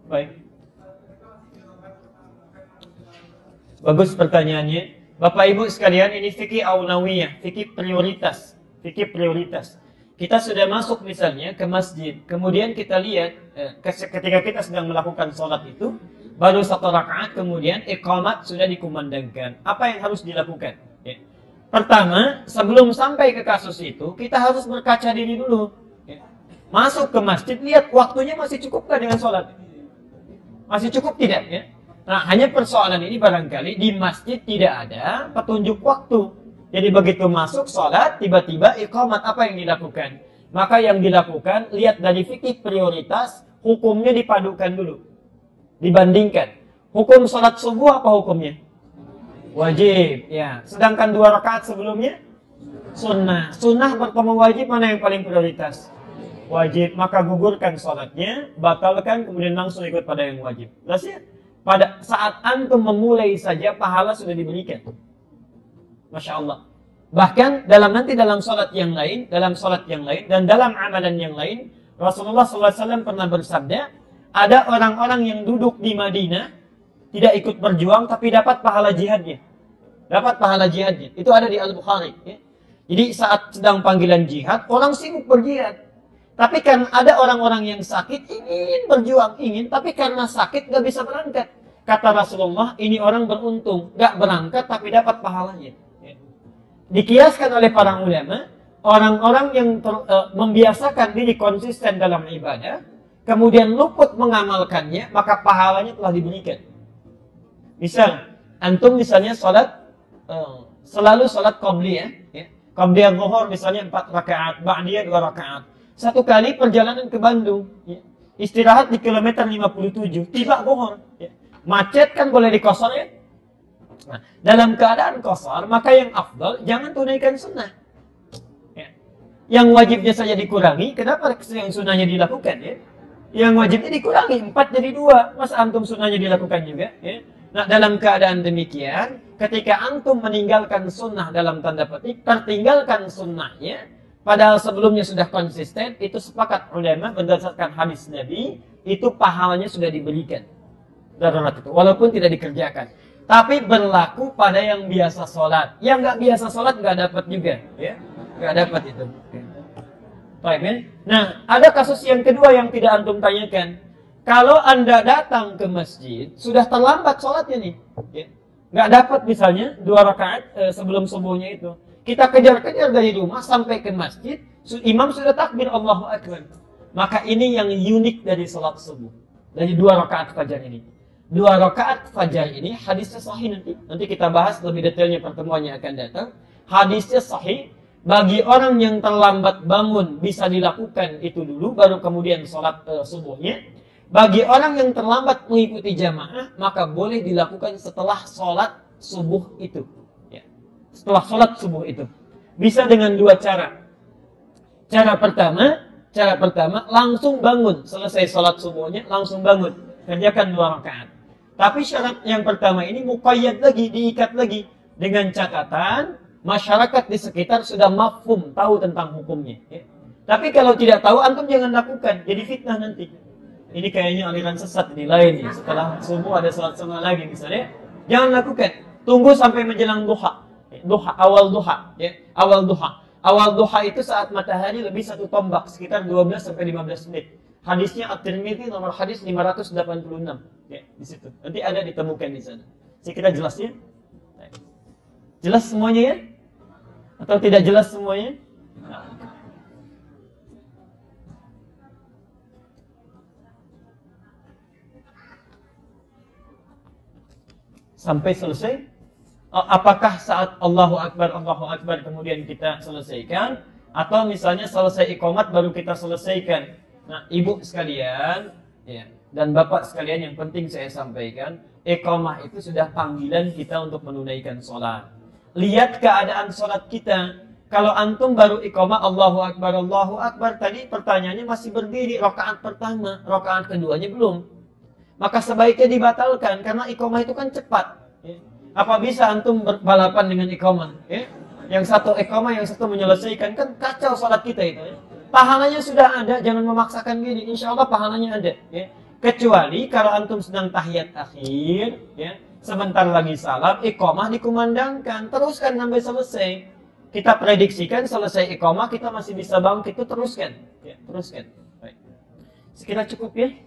Baik. Bagus pertanyaannya. Bapak Ibu sekalian, ini fikih aulawiyah, fikih prioritas. Fikih prioritas. Kita sudah masuk misalnya ke masjid, kemudian kita lihat ketika kita sedang melakukan sholat itu, baru 1 rakaat, kemudian iqamat sudah dikumandangkan. Apa yang harus dilakukan? Ya. Pertama, sebelum sampai ke kasus itu, kita harus berkaca diri dulu. Ya. Masuk ke masjid, lihat waktunya masih cukupkah dengan sholat? Masih cukup tidak? Ya? Nah, hanya persoalan ini barangkali di masjid tidak ada petunjuk waktu. Jadi begitu masuk sholat, tiba-tiba iqamat, apa yang dilakukan? Maka yang dilakukan, lihat dari fikih prioritas, hukumnya dipadukan dulu. Dibandingkan. Hukum sholat subuh apa hukumnya? Wajib. Ya. Sedangkan 2 rakaat sebelumnya? Sunnah. Sunnah bertemu wajib, mana yang paling prioritas? Wajib. Maka gugurkan sholatnya, batalkan, kemudian langsung ikut pada yang wajib. Jelas ya? Pada saat antum memulai saja, pahala sudah diberikan. Masya Allah. Bahkan dalam sholat yang lain, dan dalam amalan yang lain, Rasulullah SAW pernah bersabda, ada orang-orang yang duduk di Madinah, tidak ikut berjuang, tapi dapat pahala jihadnya. Dapat pahala jihadnya. Itu ada di Al-Bukhari. Ya. Jadi saat sedang panggilan jihad, orang sibuk berjihad. Tapi kan ada orang-orang yang sakit, ingin berjuang, tapi karena sakit gak bisa berangkat. Kata Rasulullah, ini orang beruntung, gak berangkat tapi dapat pahalanya. Dikiaskan oleh para ulama, orang-orang yang membiasakan diri konsisten dalam ibadah, kemudian luput mengamalkannya, maka pahalanya telah diberikan. Misal, antum misalnya selalu sholat qabliyah, qabliyah zuhur misalnya 4 rakaat, ba'diyah 2 rakaat. Satu kali perjalanan ke Bandung, istirahat di kilometer 57, tiba zuhur. Macet kan boleh dikosor ya? Nah, dalam keadaan kosor, maka yang afdal jangan tunaikan sunnah. Ya. Yang wajibnya saja dikurangi, kenapa yang sunnahnya dilakukan ya? Yang wajibnya dikurangi, 4 jadi 2. Masa antum sunnahnya dilakukan juga? Ya. Nah, dalam keadaan demikian, ketika antum meninggalkan sunnah dalam tanda petik, tertinggalkan sunnahnya, padahal sebelumnya sudah konsisten, itu sepakat ulama berdasarkan hadis Nabi, itu pahalanya sudah diberikan. Darurat itu, walaupun tidak dikerjakan. Tapi berlaku pada yang biasa sholat. Yang nggak biasa sholat nggak dapat juga, ya, nggak dapat itu. Baik, ya? Nah, ada kasus yang kedua yang tidak antum tanyakan. Kalau anda datang ke masjid sudah terlambat sholatnya nih, ya, nggak dapat misalnya 2 rakaat sebelum subuhnya itu. Kita kejar-kejar dari rumah sampai ke masjid, imam sudah takbir Allahu Akbar. Maka ini yang unik dari sholat subuh, dari 2 rakaat fajar ini. 2 rakaat fajar ini hadisnya sahih nanti. Nanti kita bahas lebih detailnya pertemuannya akan datang. Hadisnya sahih. Bagi orang yang terlambat bangun bisa dilakukan itu dulu, baru kemudian sholat subuhnya. Bagi orang yang terlambat mengikuti jamaah, maka boleh dilakukan setelah sholat subuh itu. Ya. Setelah sholat subuh itu. Bisa dengan 2 cara. Cara pertama langsung bangun. Selesai sholat subuhnya langsung bangun. Kerjakan 2 rakaat. Tapi syarat yang pertama ini muqayyad lagi, diikat lagi. Dengan catatan, masyarakat di sekitar sudah mafhum, tahu tentang hukumnya. Ya. Tapi kalau tidak tahu, antum jangan lakukan. Jadi fitnah nanti. Ini kayaknya aliran sesat ini lain ya. Setelah subuh ada sholat sunnah lagi misalnya. Jangan lakukan. Tunggu sampai menjelang duha. Awal duha. Ya. Awal duha itu saat matahari lebih 1 tombak. Sekitar 12-15 menit. Hadisnya At-Tirmidzi nomor hadis 586. Ya, di situ. Nanti ada ditemukan di sana. Saya kira jelas ya? Jelas semuanya ya? Atau tidak jelas semuanya? Nah. Sampai selesai? Apakah saat Allahu Akbar kemudian kita selesaikan? Atau misalnya selesai iqamat baru kita selesaikan? Nah, ibu sekalian, ya, dan bapak sekalian, yang penting saya sampaikan, iqamah itu sudah panggilan kita untuk menunaikan sholat. Lihat keadaan sholat kita. Kalau antum baru iqamah Allahu Akbar, tadi pertanyaannya masih berdiri, rakaat pertama, rakaat keduanya belum. Maka sebaiknya dibatalkan, karena iqamah itu kan cepat. Ya. Apa bisa antum berbalapan dengan iqamah? Ya? Yang satu iqamah, yang satu menyelesaikan, kan kacau sholat kita itu. Ya. Pahalanya sudah ada, jangan memaksakan diri. Insya Allah pahalanya ada. Ya. Kecuali kalau antum sedang tahiyat akhir, ya, sebentar lagi salam, iqamah dikumandangkan, teruskan sampai selesai. Kita prediksikan selesai iqamah kita masih bisa bangkit, itu teruskan, ya, teruskan. Baik. Sekira cukup ya.